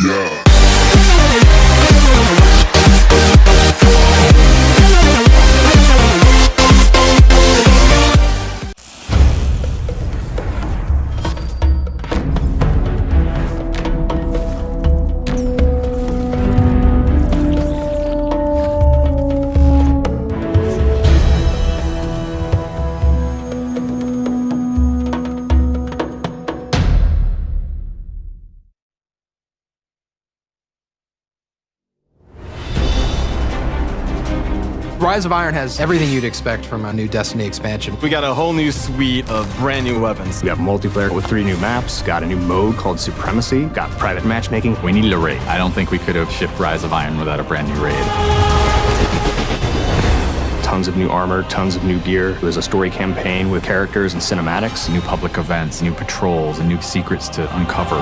Yeah. Rise of Iron has everything you'd expect from a new Destiny expansion. We got a whole new suite of brand new weapons. We have multiplayer with 3 new maps, got a new mode called Supremacy, got private matchmaking. We needed a raid. I don't think we could have shipped Rise of Iron without a brand new raid. Tons of new armor, tons of new gear. There's a story campaign with characters and cinematics. New public events, new patrols, and new secrets to uncover.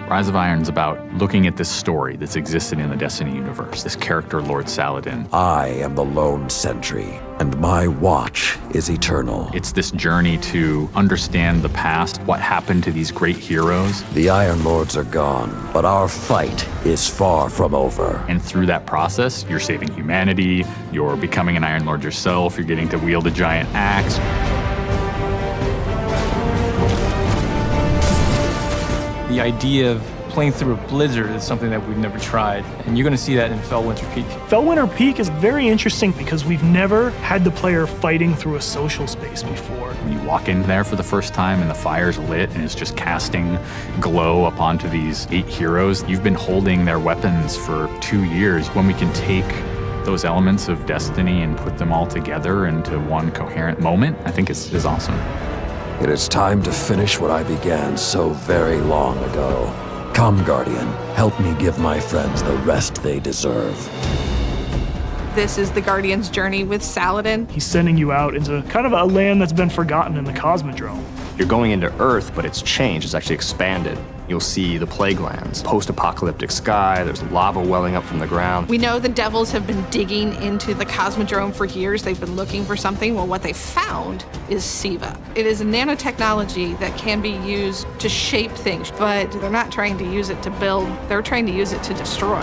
Rise of Iron's about looking at this story that's existed in the Destiny universe, this character, Lord Saladin. I am the lone sentry, and my watch is eternal. It's this journey to understand the past, what happened to these great heroes. The Iron Lords are gone, but our fight is far from over. And through that process, you're saving humanity, you're becoming an Iron Lord yourself, you're getting to wield a giant axe. The idea of playing through a blizzard is something that we've never tried, and you're going to see that in Fellwinter Peak. Fellwinter Peak is very interesting because we've never had the player fighting through a social space before. When you walk in there for the first time and the fire's lit and it's just casting glow up onto these 8 heroes, you've been holding their weapons for 2 years. When we can take those elements of Destiny and put them all together into one coherent moment, I think is awesome. It is time to finish what I began so very long ago. Come, Guardian, help me give my friends the rest they deserve. This is the Guardian's journey with Saladin. He's sending you out into kind of a land that's been forgotten in the Cosmodrome. You're going into Earth, but it's changed, it's actually expanded. You'll see the plague lands, post-apocalyptic sky, there's lava welling up from the ground. We know the devils have been digging into the Cosmodrome for years. They've been looking for something. Well, what they found is Siva. It is a nanotechnology that can be used to shape things, but they're not trying to use it to build, they're trying to use it to destroy.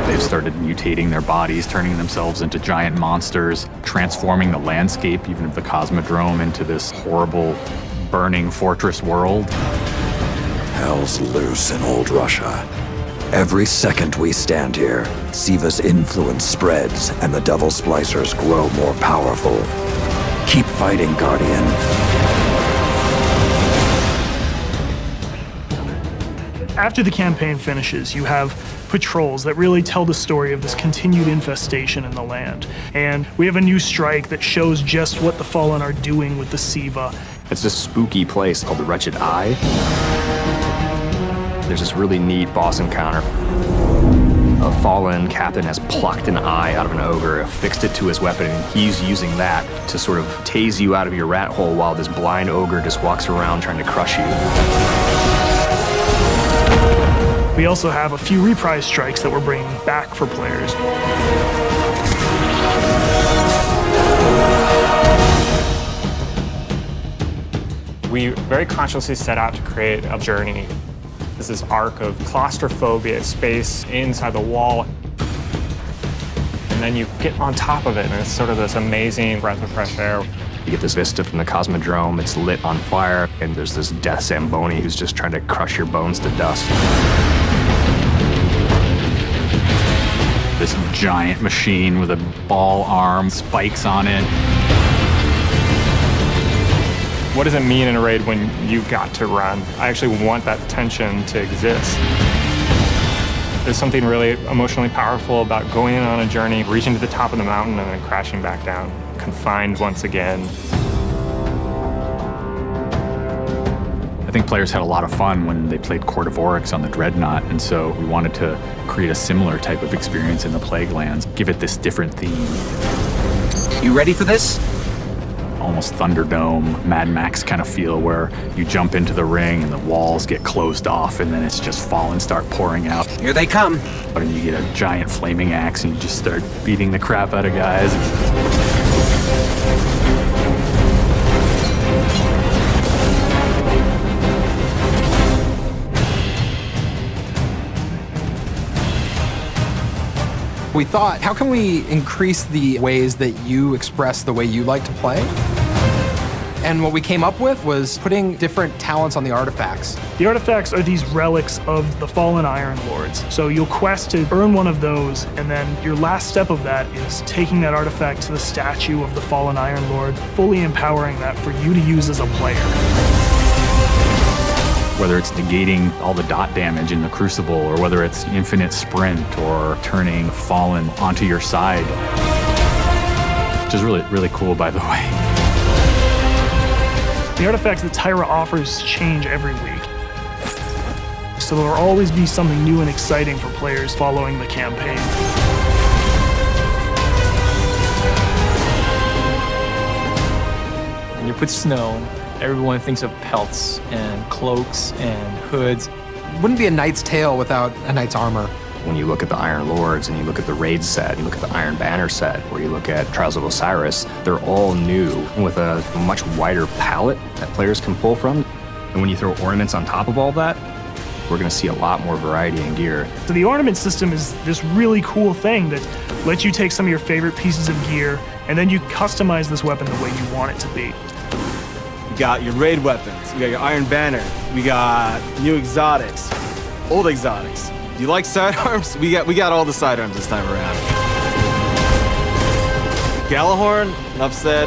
They've started mutating their bodies, turning themselves into giant monsters, transforming the landscape, even of the Cosmodrome, into this horrible, burning fortress world. Hell's loose in old Russia. Every second we stand here, Siva's influence spreads and the Devil Splicers grow more powerful. Keep fighting, Guardian. After the campaign finishes, you have patrols that really tell the story of this continued infestation in the land. And we have a new strike that shows just what the Fallen are doing with the Siva. It's this spooky place called the Wretched Eye. There's this really neat boss encounter. A fallen captain has plucked an eye out of an ogre, affixed it to his weapon, and he's using that to sort of tase you out of your rat hole while this blind ogre just walks around trying to crush you. We also have a few reprise strikes that we're bringing back for players. We very consciously set out to create a journey. This is arc of claustrophobia, space inside the wall. And then you get on top of it, and it's sort of this amazing breath of fresh air. You get this vista from the Cosmodrome, it's lit on fire, and there's this death Zamboni who's just trying to crush your bones to dust. This giant machine with a ball arm, spikes on it. What does it mean in a raid when you've got to run? I actually want that tension to exist. There's something really emotionally powerful about going on a journey, reaching to the top of the mountain and then crashing back down, confined once again. I think players had a lot of fun when they played Court of Oryx on the Dreadnought, and so we wanted to create a similar type of experience in the Plague Lands, give it this different theme. You ready for this? Almost Thunderdome, Mad Max kind of feel where you jump into the ring and the walls get closed off and then it's just fallen start pouring out. Here they come. And you get a giant flaming axe and you just start beating the crap out of guys. we thought, how can we increase the ways that you express the way you like to play? And what we came up with was putting different talents on the artifacts. The artifacts are these relics of the fallen Iron Lords. So you'll quest to earn one of those, and then your last step of that is taking that artifact to the statue of the fallen Iron Lord, fully empowering that for you to use as a player. Whether it's negating all the dot damage in the Crucible, or whether it's infinite sprint, or turning Fallen onto your side. Which is really, really cool, by the way. The artifacts that Tyra offers change every week. So there'll always be something new and exciting for players following the campaign. When you put snow, everyone thinks of pelts and cloaks and hoods. It wouldn't be a knight's tale without a knight's armor. When you look at the Iron Lords and you look at the Raid set, you look at the Iron Banner set, or you look at Trials of Osiris, they're all new with a much wider palette that players can pull from. And when you throw ornaments on top of all that, we're going to see a lot more variety in gear. So the ornament system is this really cool thing that lets you take some of your favorite pieces of gear and then you customize this weapon the way you want it to be. We got your raid weapons, we got your Iron Banner, we got new exotics, old exotics. Do you like sidearms? We got all the sidearms this time around. Galahorn, enough said.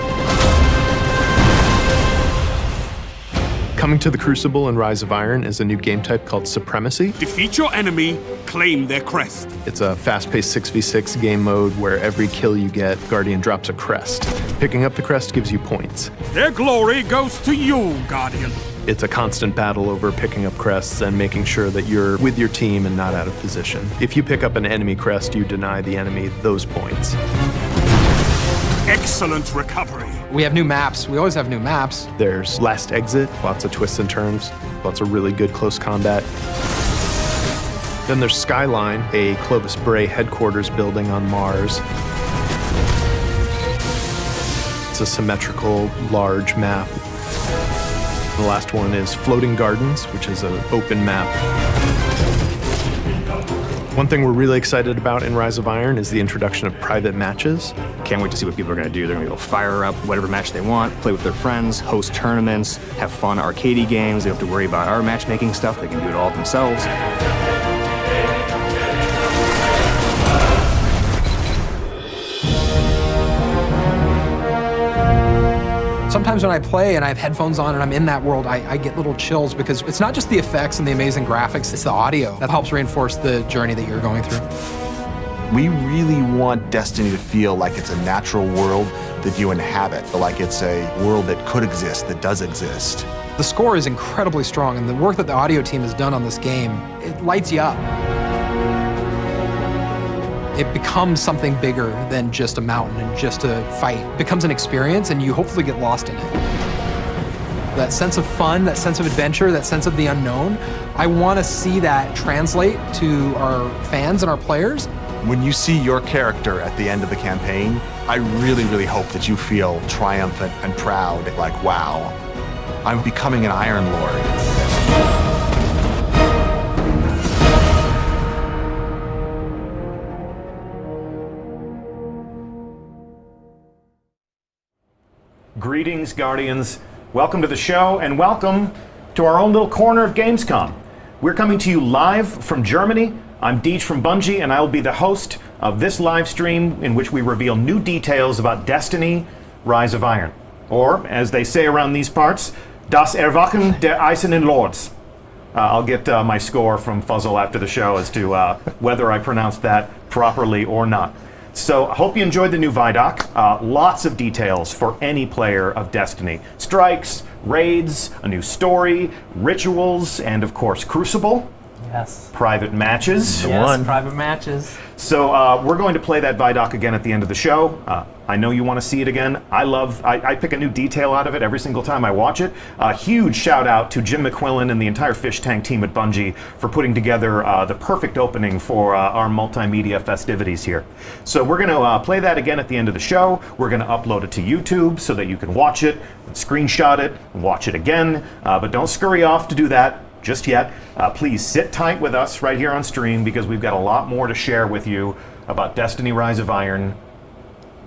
Coming to the Crucible and Rise of Iron is a new game type called Supremacy. Defeat your enemy, claim their crest. It's a fast-paced 6v6 game mode where every kill you get, Guardian drops a crest. Picking up the crest gives you points. Their glory goes to you, Guardian. It's a constant battle over picking up crests and making sure that you're with your team and not out of position. If you pick up an enemy crest, you deny the enemy those points. Excellent recovery. We have new maps. We always have new maps. There's Last Exit, lots of twists and turns, lots of really good close combat. Then there's Skyline, a Clovis Bray headquarters building on Mars. It's a symmetrical, large map. The last one is Floating Gardens, which is an open map. One thing we're really excited about in Rise of Iron is the introduction of private matches. Can't wait to see what people are going to do. They're going to go fire up whatever match they want, play with their friends, host tournaments, have fun arcadey games. They don't have to worry about our matchmaking stuff. They can do it all themselves. Sometimes when I play and I have headphones on and I'm in that world, I get little chills because it's not just the effects and the amazing graphics, it's the audio that helps reinforce the journey that you're going through. We really want Destiny to feel like it's a natural world that you inhabit, like it's a world that could exist, that does exist. The score is incredibly strong, and the work that the audio team has done on this game, it lights you up. It becomes something bigger than just a mountain and just a fight. It becomes an experience, and you hopefully get lost in it. That sense of fun, that sense of adventure, that sense of the unknown, I want to see that translate to our fans and our players. When you see your character at the end of the campaign, I really, really hope that you feel triumphant and proud, like, wow, I'm becoming an Iron Lord. Greetings, Guardians. Welcome to the show, and welcome to our own little corner of Gamescom. We're coming to you live from Germany. I'm Deej from Bungie, and I will be the host of this live stream in which we reveal new details about Destiny, Rise of Iron. Or, as they say around these parts, Das Erwachen der Eisernen Lords. I'll get my score from Fuzzle after the show as to whether I pronounced that properly or not. So I hope you enjoyed the new Vidoc. Lots of details for any player of Destiny. Strikes, raids, a new story, rituals, and of course Crucible. Yes. Private matches. Yes, private matches. So we're going to play that Vidoc again at the end of the show. I know you want to see it again. I pick a new detail out of it every single time I watch it. A huge shout out to Jim McQuillan and the entire Fish Tank team at Bungie for putting together the perfect opening for our multimedia festivities here. So we're going to play that again at the end of the show. We're going to upload it to YouTube so that you can watch it, screenshot it, watch it again. But don't scurry off to do that just yet. Please sit tight with us right here on stream because we've got a lot more to share with you about Destiny Rise of Iron,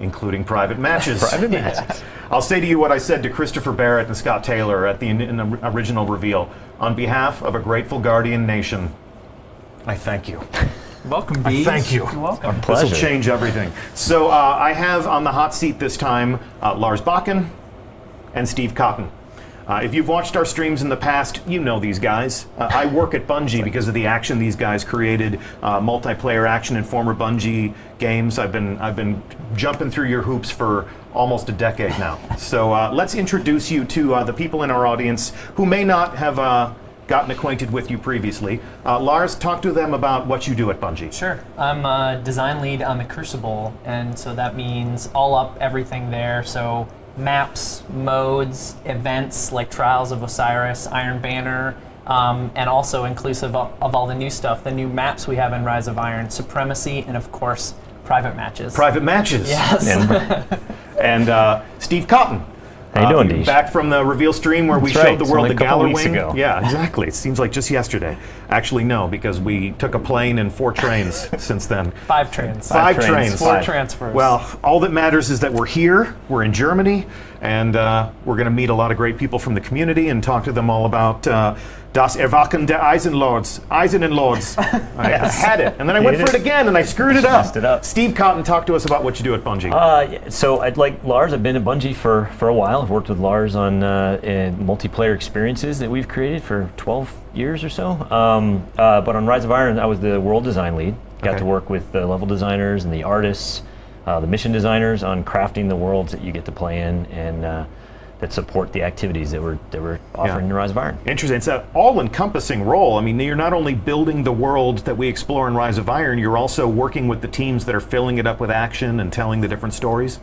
including private matches. Private matches. I'll say to you what I said to Christopher Barrett and Scott Taylor at in the original reveal. On behalf of a grateful Guardian nation, I thank you. Welcome, I Bees. thank you. You're welcome. Our This will pleasure. change everything. So I have on the hot seat this time Lars Bakken and Steve Cotton. If you've watched our streams in the past, you know these guys. I work at Bungie because of the action these guys created, multiplayer action in former Bungie games. I've been jumping through your hoops for almost a decade now. So let's introduce you to the people in our audience who may not have gotten acquainted with you previously. Lars, talk to them about what you do at Bungie. Sure. I'm a design lead on the Crucible, and so that means all up everything there. So maps, modes, events like Trials of Osiris, Iron Banner, and also inclusive of all the new stuff, the new maps we have in Rise of Iron, Supremacy, and of course, private matches. Private matches. Yes. And Steve Cotton. How you doing, Deesh? Back from the reveal stream where we That's right. showed the It's world only the a couple Galler weeks Wing. ago. Yeah, exactly. It seems like just yesterday. Actually, no, because we took a plane and 4 trains since then. 5 trains. 5 trains. 4 transfers. Well, all that matters is that we're here, we're in Germany, and we're going to meet a lot of great people from the community and talk to them all about Das Erwachen der Eisenlords. Eisenlords. I had it, and then I went for it again, and I screwed it up. Messed it up. Steve Cotton, talk to us about what you do at Bungie. So I'd like Lars. I've been at Bungie for a while. I've worked with Lars on multiplayer experiences that we've created for 12 years or so. But on Rise of Iron, I was the world design lead. Got to work with the level designers and the artists, the mission designers on crafting the worlds that you get to play in and that support the activities that we're offering in Rise of Iron. Interesting. It's an all-encompassing role. I mean, you're not only building the world that we explore in Rise of Iron, you're also working with the teams that are filling it up with action and telling the different stories.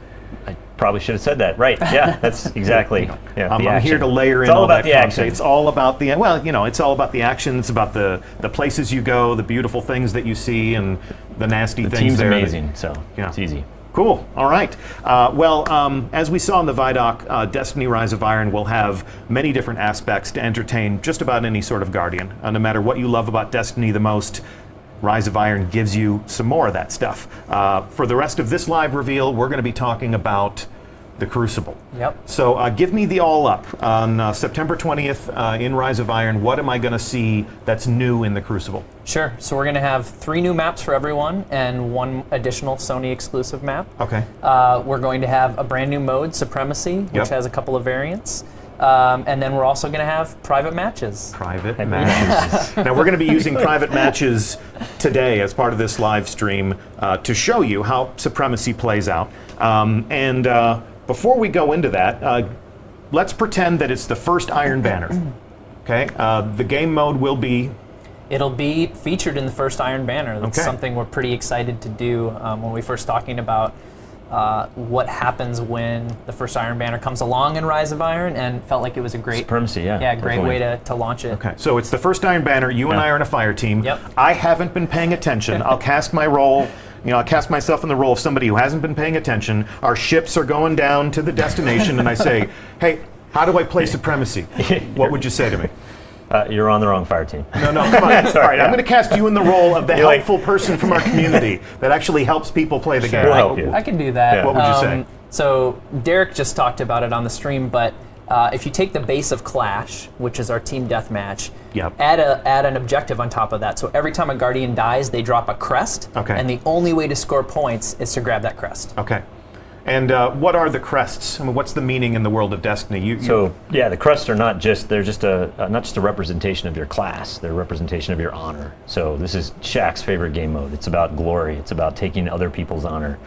I probably should have said that. Right. Yeah, that's exactly. Yeah, I'm here to layer in it's all all about that the context. action. It's all about the, well, it's all about the action. It's about the places you go, the beautiful things that you see, and the nasty The things team's there. amazing, so it's easy. Cool. All right. As we saw in the Vidoc, Destiny Rise of Iron will have many different aspects to entertain just about any sort of Guardian. No matter what you love about Destiny the most, Rise of Iron gives you some more of that stuff. For the rest of this live reveal, we're going to be talking about the Crucible. Yep. So give me the all up on September 20th in Rise of Iron. What am I going to see that's new in the Crucible? Sure. So we're going to have 3 new maps for everyone and 1 additional Sony exclusive map. Okay. We're going to have a brand new mode, Supremacy, which Yep. has a couple of variants. And then we're also going to have private matches. Private matches. Now we're going to be using private matches today as part of this live stream to show you how Supremacy plays out. Before we go into that, let's pretend that it's the first Iron Banner. Okay. The game mode will be. It'll be featured in the first Iron Banner. That's something we're pretty excited to do. When we first talking about what happens when the first Iron Banner comes along in Rise of Iron, and felt like it was a great Supremacy, great definitely. way to launch it. Okay, so it's the first Iron Banner. You and I are in a fire team. Yep. I haven't been paying attention. I'll cast my role. I'll cast myself in the role of somebody who hasn't been paying attention. Our ships are going down to the destination, and I say, "Hey, how do I play Supremacy?" What would you say to me? You're on the wrong fire team. No, come on. All right, I'm going to cast you in the role of the helpful person from our community that actually helps people play the game. We'll help you. I can do that. Yeah. What would you say? So Derek just talked about it on the stream, but if you take the base of Clash, which is our team deathmatch, add an objective on top of that. So every time a Guardian dies, they drop a crest, and the only way to score points is to grab that crest. Okay. And what are the crests? I mean, what's the meaning in the world of Destiny? The crests are not just a representation of your class. They're a representation of your honor. So this is Shaq's favorite game mode. It's about glory. It's about taking other people's honor.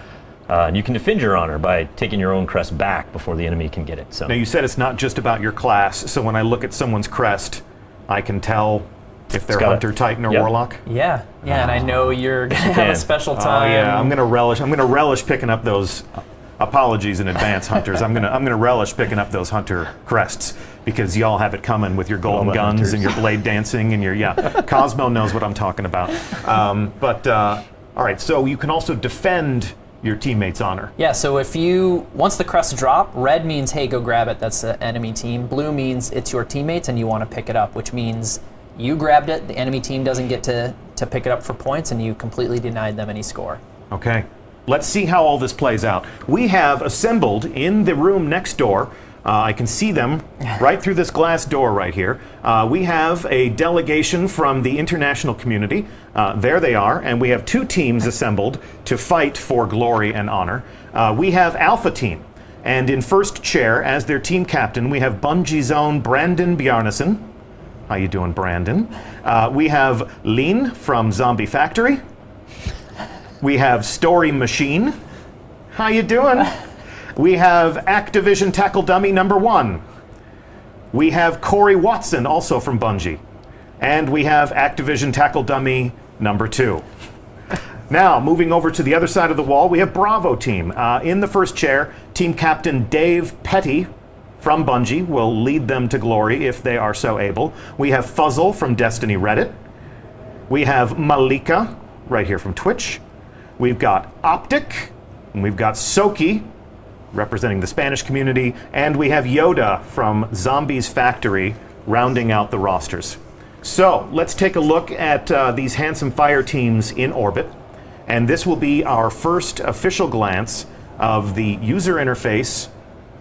And you can defend your honor by taking your own crest back before the enemy can get it. So now you said it's not just about your class. So when I look at someone's crest, I can tell if they're Hunter, Titan, or Warlock. Yeah, and I know you're gonna have a special time. I'm gonna relish picking up those. Apologies in advance, hunters. I'm gonna relish picking up those hunter crests because y'all have it coming with your golden guns hunters. And your blade dancing and your Cosmo knows what I'm talking about. All right, so you can also defend your teammates' honor. Yeah. So once the crests drop, red means hey, go grab it. That's the enemy team. Blue means it's your teammates and you want to pick it up, which means you grabbed it. The enemy team doesn't get to pick it up for points, and you completely denied them any score. Okay, let's see how all this plays out. We have assembled in the room next door. I can see them right through this glass door right here. We have a delegation from the international community. There they are, and we have 2 teams assembled to fight for glory and honor. We have Alpha Team, and in first chair as their team captain, we have Bungie's own Brandon Bjarnason. How you doing, Brandon? We have Lean from Zombie Factory. We have Story Machine. How you doing? We have Activision Tackle Dummy number 1. We have Corey Watson, also from Bungie. And we have Activision Tackle Dummy number 2. Now, moving over to the other side of the wall, we have Bravo Team. In the first chair, Team Captain Dave Petty from Bungie will lead them to glory if they are so able. We have Fuzzle from Destiny Reddit. We have Malika, right here from Twitch. We've got Optic, and we've got Soki, representing the Spanish community, and we have Yoda from Zombies Factory rounding out the rosters. So let's take a look at these handsome fire teams in orbit, and this will be our first official glance of the user interface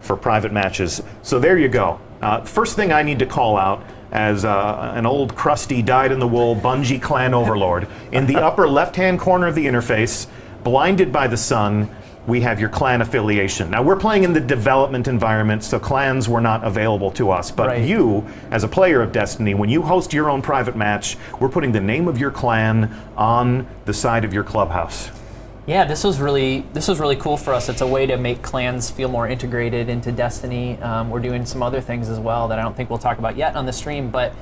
for private matches. So there you go. First thing I need to call out as an old crusty dyed-in-the-wool Bungie clan overlord, in the upper left-hand corner of the interface, blinded by the sun, we have your clan affiliation. Now, we're playing in the development environment, so clans were not available to us. But you, as a player of Destiny, when you host your own private match, we're putting the name of your clan on the side of your clubhouse. Yeah, this was really cool for us. It's a way to make clans feel more integrated into Destiny. We're doing some other things as well that I don't think we'll talk about yet on the stream, but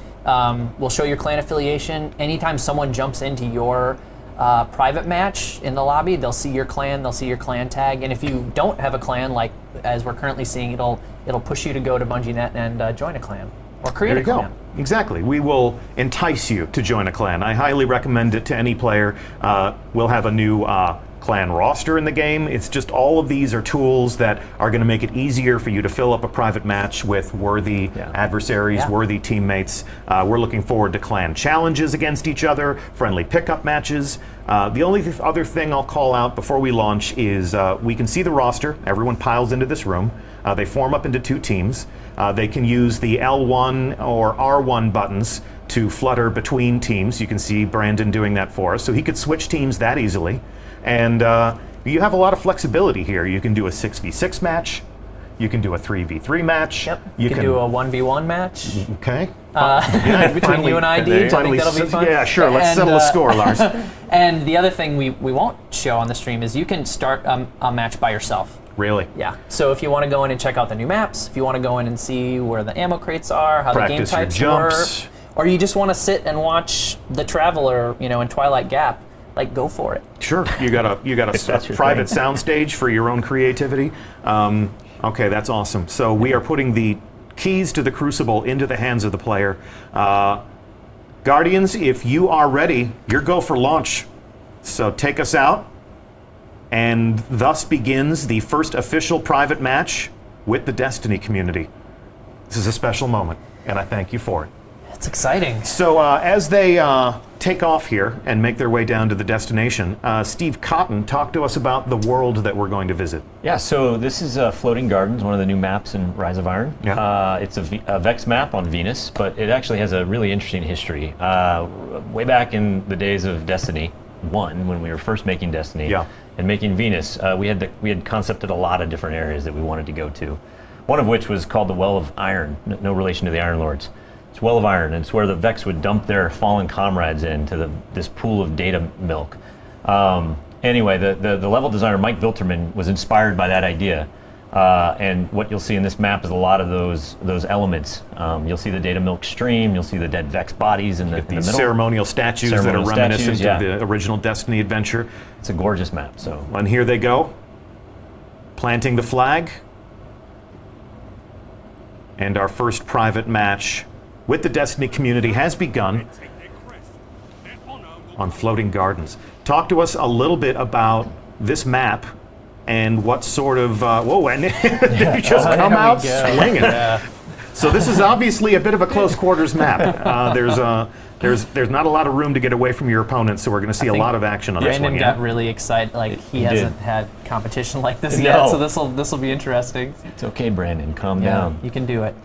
we'll show your clan affiliation. Anytime someone jumps into your private match in the lobby, they'll see your clan, they'll see your clan tag, and if you don't have a clan, like as we're currently seeing, it'll push you to go to BungieNet and join a clan or create a clan. Exactly. We will entice you to join a clan. I highly recommend it to any player. We'll have a new clan roster in the game. It's just all of these are tools that are going to make it easier for you to fill up a private match with worthy adversaries, worthy teammates. We're looking forward to clan challenges against each other, friendly pickup matches. The only other thing I'll call out before we launch is we can see the roster. Everyone piles into this room. They form up into 2 teams. They can use the L1 or R1 buttons to flutter between teams. You can see Brandon doing that for us. So he could switch teams that easily. And you have a lot of flexibility here. You can do a 6v6 match. You can do a 3v3 match. Yep. You can do a 1v1 match. Okay. Between you and I, Deej, I think that'll be fun. Yeah, sure. Let's settle the score, Lars. And the other thing we won't show on the stream is you can start a match by yourself. Really? Yeah. So if you want to go in and check out the new maps, if you want to go in and see where the ammo crates are, how Practice the game types your work, jumps. or you just want to sit and watch The Traveler, in Twilight Gap, like go for it. Sure. You got a private soundstage for your own creativity. Okay, that's awesome. So we are putting the keys to the Crucible into the hands of the player. Guardians, if you are ready, you're go for launch. So take us out. And thus begins the first official private match with the Destiny community. This is a special moment, and I thank you for it. It's exciting. So as they take off here and make their way down to the destination, Steve Cotton, talk to us about the world that we're going to visit. Yeah, so this is Floating Gardens, one of the new maps in Rise of Iron. Yeah. It's a Vex map on Venus, but it actually has a really interesting history. Way back in the days of Destiny 1, when we were first making Destiny and making Venus, we had concepted a lot of different areas that we wanted to go to. One of which was called the Well of Iron, no relation to the Iron Lords. It's Well of Iron, and it's where the Vex would dump their fallen comrades into this pool of data milk. Anyway, the level designer Mike Vilterman was inspired by that idea, and what you'll see in this map is a lot of those elements. You'll see the data milk stream, you'll see the dead Vex bodies in the middle. Ceremonial statues that are reminiscent of the original Destiny adventure. It's a gorgeous map. So, and here they go, planting the flag, and our first private match with the Destiny community has begun on Floating Gardens. Talk to us a little bit about this map and what sort of... whoa, and you just come out swinging. So this is obviously a bit of a close quarters map. There's not a lot of room to get away from your opponent, so we're going to see a lot of action on this one. Brandon got really excited. Like he hasn't had competition like this yet, so this will be interesting. It's okay, Brandon. Calm down. You can do it.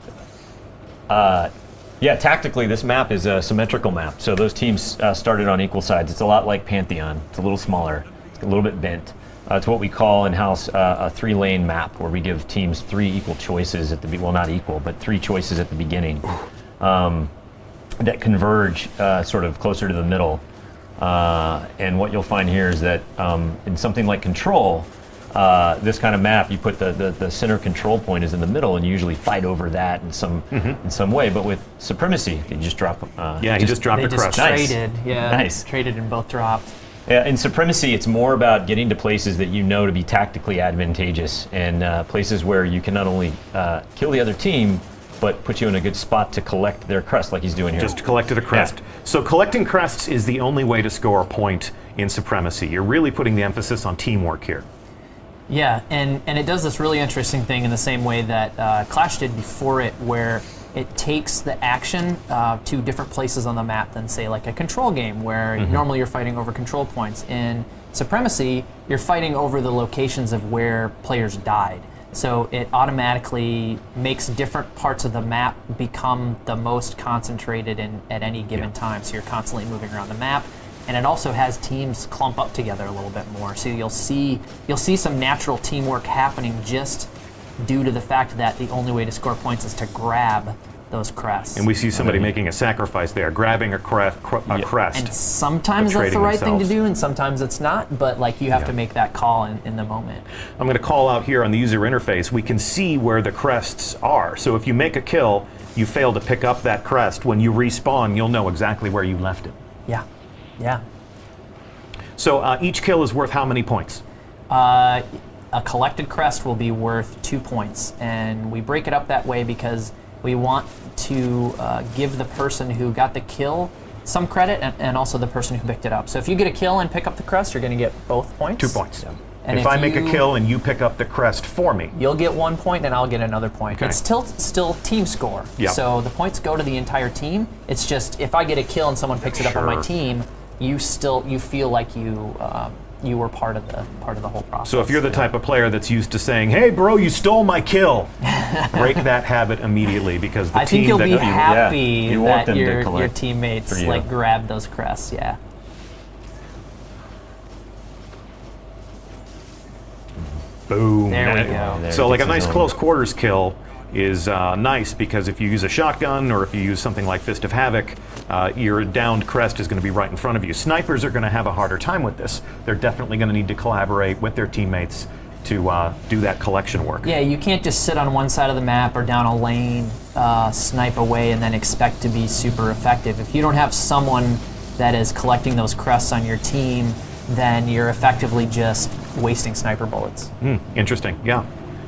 Yeah, tactically, this map is a symmetrical map. So those teams started on equal sides. It's a lot like Pantheon. It's a little smaller. It's a little bit bent. It's what we call in-house a 3-lane map, where we give teams 3 equal choices at the well, not equal, but 3 choices at the beginning that converge sort of closer to the middle. And what you'll find here is that in something like Control, this kind of map, you put the center control point is in the middle, and you usually fight over that in some way. But with Supremacy, you just drop. He just dropped a crest. Traded, nice. Traded and both dropped. Yeah, in Supremacy, it's more about getting to places that you know to be tactically advantageous, and places where you can not only kill the other team, but put you in a good spot to collect their crest, like he's doing here. Just collected a crest. Yeah. So collecting crests is the only way to score a point in Supremacy. You're really putting the emphasis on teamwork here. Yeah, and it does this really interesting thing in the same way that Clash did before it, where it takes the action to different places on the map than, say, like a Control game, where normally you're fighting over control points. In Supremacy, you're fighting over the locations of where players died. So it automatically makes different parts of the map become the most concentrated at any given time. So you're constantly moving around the map. And it also has teams clump up together a little bit more. So you'll see some natural teamwork happening just due to the fact that the only way to score points is to grab those crests. And we see somebody making a sacrifice there, grabbing a crest. And sometimes that's the right thing to do, and sometimes it's not, but like you have to make that call in the moment. I'm going to call out here on the user interface, we can see where the crests are. So if you make a kill, you fail to pick up that crest, when you respawn, you'll know exactly where you left it. Yeah. Yeah. So each kill is worth how many points? A collected crest will be worth 2 points, and we break it up that way because we want to give the person who got the kill some credit, and also the person who picked it up. So if you get a kill and pick up the crest, you're going to get both points. 2 points. Yeah. And if I make a kill and you pick up the crest for me, you'll get 1 point and I'll get another point. Okay. It's still team score. Yep. So the points go to the entire team. It's just if I get a kill and someone picks it up on my team, you feel like you were part of the whole process. So if you're the type of player that's used to saying, "Hey, bro, you stole my kill," break that habit immediately, because the I team think you'll that be happy want that them to your collect teammates for you. like grab those crests. Yeah. Boom. There we go. There So like a gets his nice own. close quarters kill is nice, because if you use a shotgun or if you use something like Fist of Havoc, your downed crest is going to be right in front of you. Snipers are going to have a harder time with this. They're definitely going to need to collaborate with their teammates to do that collection work. Yeah, you can't just sit on one side of the map or down a lane, snipe away, and then expect to be super effective. If you don't have someone that is collecting those crests on your team, then you're effectively just wasting sniper bullets. Interesting, yeah.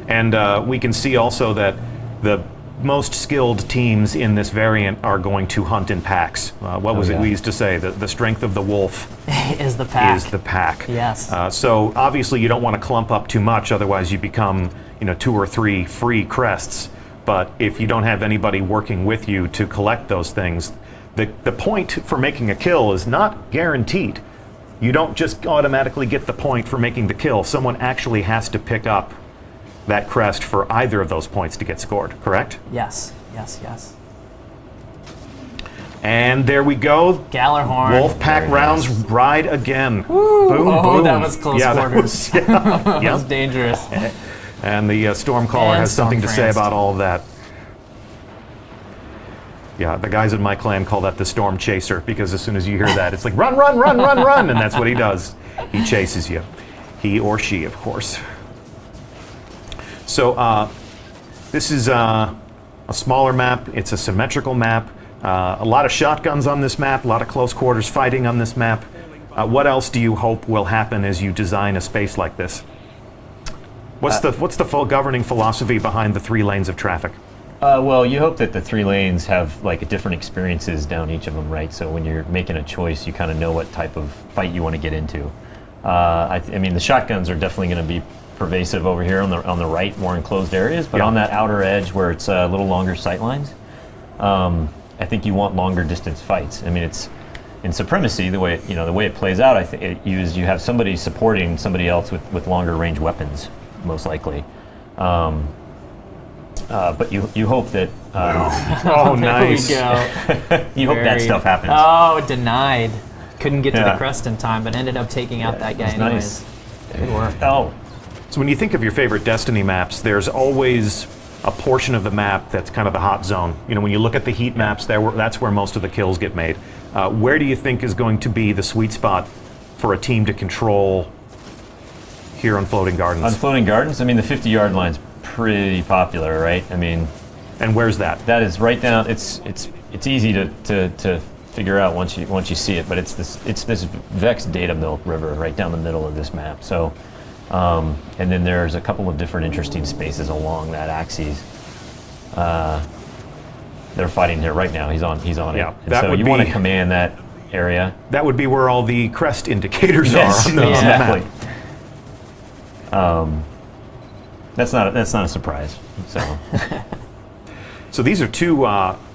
And we can see also that the most skilled teams in this variant are going to hunt in packs. What was it we used to say? The strength of the wolf is the pack. Is the pack. Yes. So obviously you don't want to clump up too much, otherwise you become 2 or 3 free crests. But if you don't have anybody working with you to collect those things, the point for making a kill is not guaranteed. You don't just automatically get the point for making the kill. Someone actually has to pick up that crest for either of those points to get scored, correct? Yes, yes, yes. And there we go. Gallarhorn. Wolfpack rounds ride again. Woo. Boom, Oh, boom. that was close quarters. That was dangerous. And the Stormcaller has something to say about all of that. Yeah, the guys in my clan call that the Storm Chaser, because as soon as you hear that, it's like, run, run, run, run, run, and that's what he does. He chases you. He or she, of course. So this is a smaller map. It's a symmetrical map. A lot of shotguns on this map, a lot of close quarters fighting on this map. What else do you hope will happen as you design a space like this? What's the full governing philosophy behind the 3 lanes of traffic? Well, you hope that the 3 lanes have like different experiences down each of them, right? So when you're making a choice, you kind of know what type of fight you want to get into. I mean, the shotguns are definitely going to be pervasive over here on the right, more enclosed areas. But on that outer edge where it's a little longer sight lines, I think you want longer distance fights. I mean, it's in Supremacy, the way it plays out. I think you have somebody supporting somebody else with longer range weapons, most likely. But you hope that. Oh, nice. There we go. You hope that stuff happens. Oh, denied. Couldn't get to the crest in time, but ended up taking out that guy anyways. Nice. Good work. Oh. So when you think of your favorite Destiny maps, there's always a portion of the map that's kind of the hot zone. You know, when you look at the heat maps, that's where most of the kills get made. Where do you think is going to be the sweet spot for a team to control here on Floating Gardens? On Floating Gardens, I mean, the 50-yard line's pretty popular, right? I mean, and where's that? That is right down. It's easy to figure out once you see it, but it's this Vex data milk river right down the middle of this map. So, and then there's a couple of different interesting spaces along that axis. They're fighting here right now. He's on it. And so you want to command that area. That would be where all the crest indicators are on the exactly. map. That's not a surprise. So, so these are two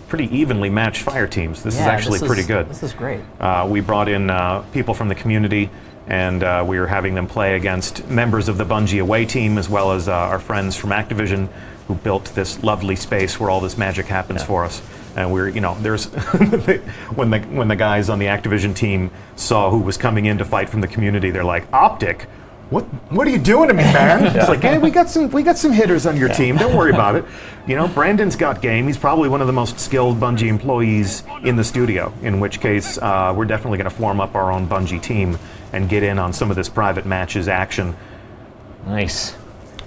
pretty evenly matched fire teams. This is actually pretty good. This is great. We brought in people from the community, and we were having them play against members of the Bungie away team, as well as our friends from Activision, who built this lovely space where all this magic happens for us. And we're, there's when the guys on the Activision team saw who was coming in to fight from the community, they're like, "Optic, what are you doing to me, man?" It's like, "Hey, we got some hitters on your team. Don't worry about it." Brandon's got game. He's probably one of the most skilled Bungie employees in the studio. In which case, we're definitely going to form up our own Bungie team and get in on some of this private matches action. Nice.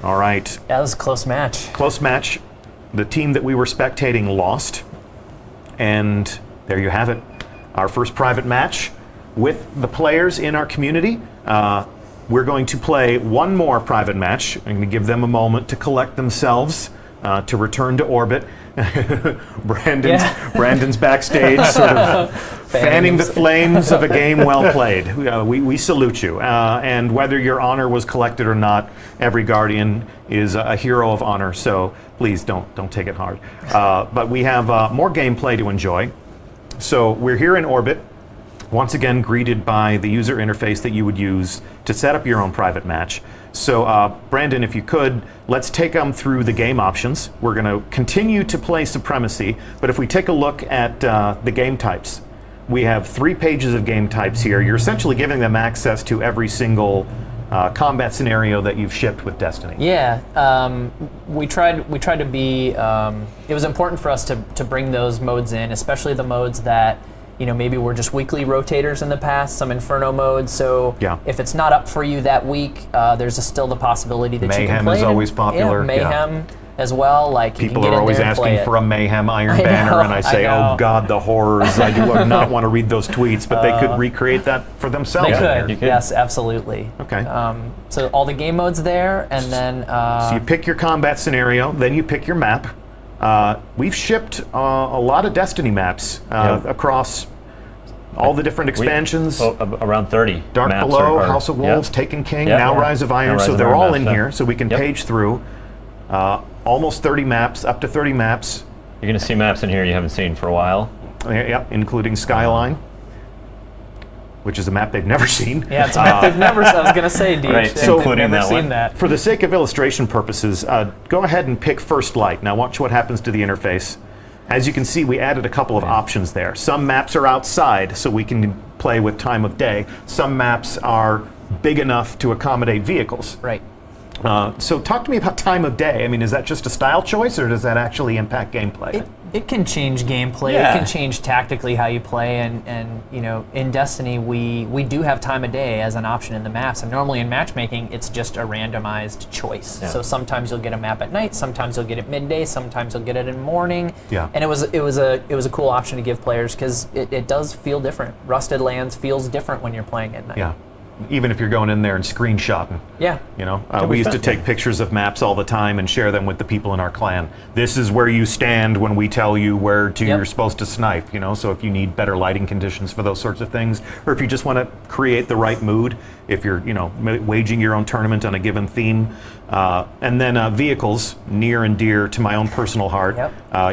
All right. That was a close match. Close match. The team that we were spectating lost. And there you have it. Our first private match with the players in our community. We're going to play one more private match. I'm going to give them a moment to collect themselves, to return to orbit. Brandon's backstage, sort of fanning the flames of a game well played. We salute you. And whether your honor was collected or not, every Guardian is a hero of honor, so please don't take it hard. But we have more gameplay to enjoy. So we're here in orbit, once again greeted by the user interface that you would use to set up your own private match. So Brandon, if you could, let's take them through the game options. We're going to continue to play Supremacy, but if we take a look at the game types, we have 3 pages of game types here. You're essentially giving them access to every single combat scenario that you've shipped with Destiny. Yeah, we tried to be. It was important for us to bring those modes in, especially the modes that maybe were just weekly rotators in the past, some Inferno modes. So if it's not up for you that week, there's still the possibility that you can play. Mayhem is always popular. Yeah, Mayhem as well. Like people you can get are always in there and asking for a Mayhem Iron Banner, and I say, "Oh God, the horrors! I do not want to read those tweets." But they could recreate that for themselves. They could. Yes, absolutely. Okay. So all the game modes there, and then so you pick your combat scenario, then you pick your map. We've shipped a lot of Destiny maps across all the different expansions. Around 30. Dark Below, House of Wolves, Taken King, now Rise of Iron. So they're all in here, so we can page through. Almost 30 maps, up to 30 maps. You're going to see maps in here you haven't seen for a while. Yep, including Skyline, which is a map they've never seen. Yeah, it's a map they've never seen. I was going to say, Deej. Right, so including never that seen one. that. For the sake of illustration purposes, go ahead and pick First Light. Now watch what happens to the interface. As you can see, we added a couple of options there. Some maps are outside, so we can play with time of day. Some maps are big enough to accommodate vehicles. Right. So talk to me about time of day. I mean, is that just a style choice, or does that actually impact gameplay? It can change gameplay. Yeah. It can change tactically how you play, and in Destiny we do have time of day as an option in the maps. And normally in matchmaking, it's just a randomized choice. Yeah. So sometimes you'll get a map at night, sometimes you'll get it midday, sometimes you'll get it in the morning. Yeah. And it was a cool option to give players because it does feel different. Rusted Lands feels different when you're playing at night. Yeah. even if you're going in there and screenshotting. Yeah. You know, It'll we be used to fun. take pictures of maps all the time and share them with the people in our clan. This is where you stand when we tell you where to you're supposed to snipe, you know, so if you need better lighting conditions for those sorts of things, or if you just want to create the right mood, if you're, you know, waging your own tournament on a given theme. And then vehicles, near and dear to my own personal heart.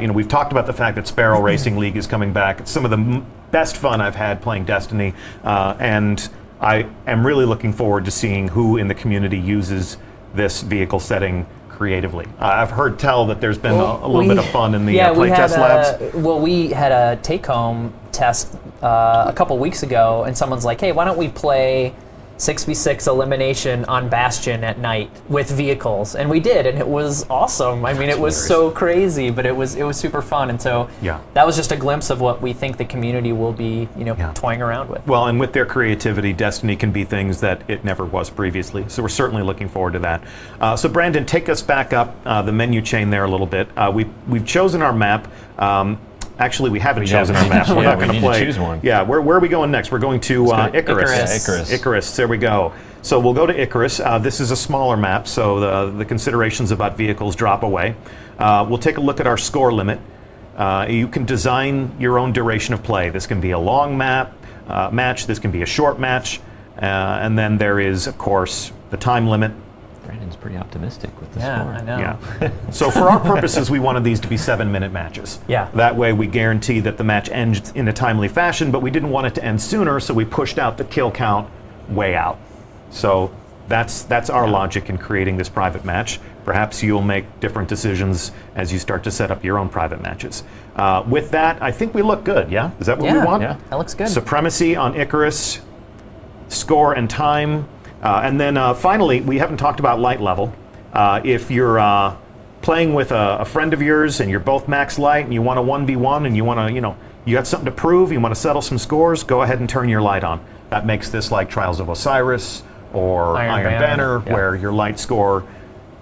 You know, we've talked about the fact that Sparrow Racing League is coming back. It's some of the best fun I've had playing Destiny, and I am really looking forward to seeing who in the community uses this vehicle setting creatively. I've heard tell that there's been a little bit of fun in the playtest labs. Well, we had a take-home test a couple weeks ago, and someone's like, hey, why don't we play 6v6 elimination on Bastion at night with vehicles, and we did, and it was awesome. I mean, it was so crazy, but it was super fun, and so that was just a glimpse of what we think the community will be, you know, toying around with. Well, and with their creativity, Destiny can be things that it never was previously. So we're certainly looking forward to that. So Brandon, take us back up the menu chain there a little bit. We've chosen our map. Actually, we haven't chosen our map. We're not going to play. Choose one. Yeah, where are we going next? We're going to Icarus. Icarus. There we go. So we'll go to Icarus. This is a smaller map, so the considerations about vehicles drop away. We'll take a look at our score limit. You can design your own duration of play. This can be a long match. This can be a short match. And then there is, of course, the time limit. Brandon's pretty optimistic with the Yeah, score. I know. Yeah. So for our purposes, we wanted these to be 7-minute matches. Yeah. That way we guarantee that the match ends in a timely fashion, but we didn't want it to end sooner, so we pushed out the kill count way out. So that's our logic in creating this private match. Perhaps you'll make different decisions as you start to set up your own private matches. With that, I think we look good, yeah? Is that what we want? Yeah, that looks good. Supremacy on Icarus, score and time. And then finally, we haven't talked about light level. If you're playing with a friend of yours and you're both max light and you want a 1v1 and you want to, you know, you got something to prove, you want to settle some scores, go ahead and turn your light on. That makes this like Trials of Osiris or Iron Banner, where your light score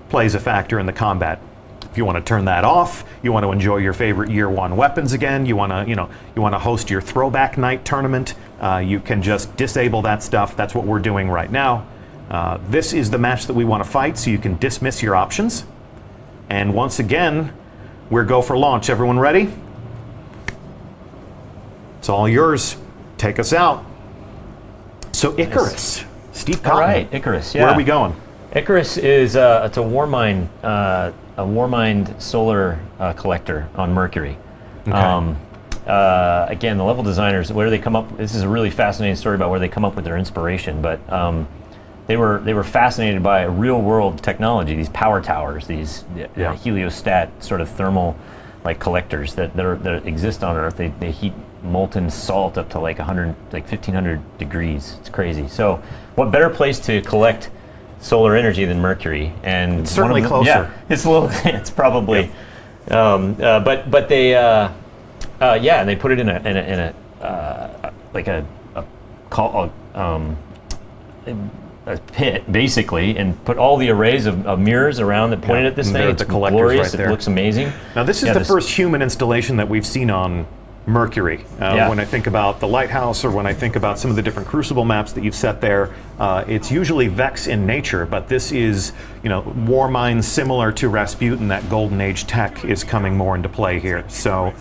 plays a factor in the combat. If you want to turn that off, you want to enjoy your favorite year one weapons again, you want to, you want to host your throwback night tournament, you can just disable that stuff. That's what we're doing right now. This is the match that we want to fight, so you can dismiss your options. And once again, we're go for launch. Everyone ready? It's all yours. Take us out. So Icarus, Steve Cotton. All right, Icarus. Yeah. Where are we going? Icarus is it's a Warmind solar collector on Mercury. Okay. Again, the level designers, where they come up. This is a really fascinating story about where they come up with their inspiration, but. They were fascinated by real world technology, these power towers, these heliostat sort of thermal like collectors that exist on Earth. They heat molten salt up to like 1,500 degrees. It's crazy. So what better place to collect solar energy than Mercury? And it's certainly closer. Yeah, it's a little. It's probably. Yep. But they and they put it in a pit, basically, and put all the arrays of mirrors around that pointed at this thing. It's glorious. It looks amazing. Now, this is the first human installation that we've seen on Mercury. When I think about the Lighthouse, or when I think about some of the different Crucible maps that you've set there, it's usually Vex in nature, but this is, Warmind similar to Rasputin. That Golden Age tech is coming more into play here. So,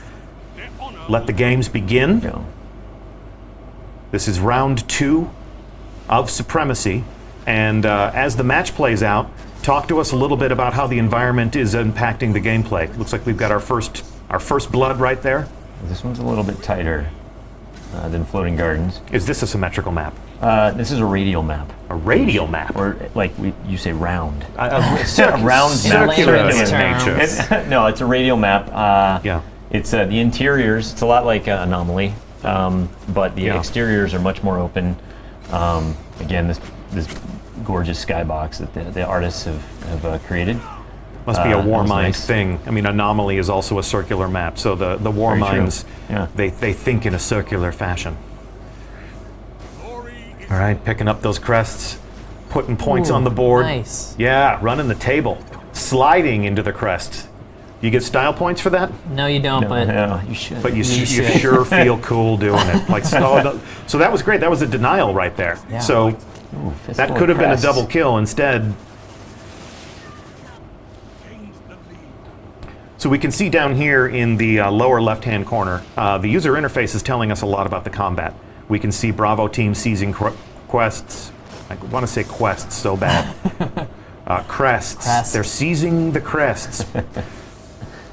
let the games begin. Yeah. This is round 2 of Supremacy, and as the match plays out, talk to us a little bit about how the environment is impacting the gameplay. Looks like we've got our first blood right there. This one's a little bit tighter than Floating Gardens. Is this a symmetrical map? This is a radial map. A radial map? Or like you say round. A round circular map. nature. No, it's a radial map. Yeah. It's the interiors. It's a lot like Anomaly, but the exteriors are much more open. Again, this gorgeous skybox that the artists have created. Must be a Warmind thing. I mean, Anomaly is also a circular map, so the Warminds, they think in a circular fashion. All right, picking up those crests, putting points on the board. Nice. Yeah, running the table, sliding into the crest. You get style points for that? No, you don't, but you should. But you sure feel cool doing it. Like so that was great. That was a denial right there. Yeah. So Ooh, That could have been a double kill instead. So we can see down here in the lower left-hand corner, the user interface is telling us a lot about the combat. We can see Bravo team seizing quests. I want to say quests so bad. Crests. They're seizing the crests.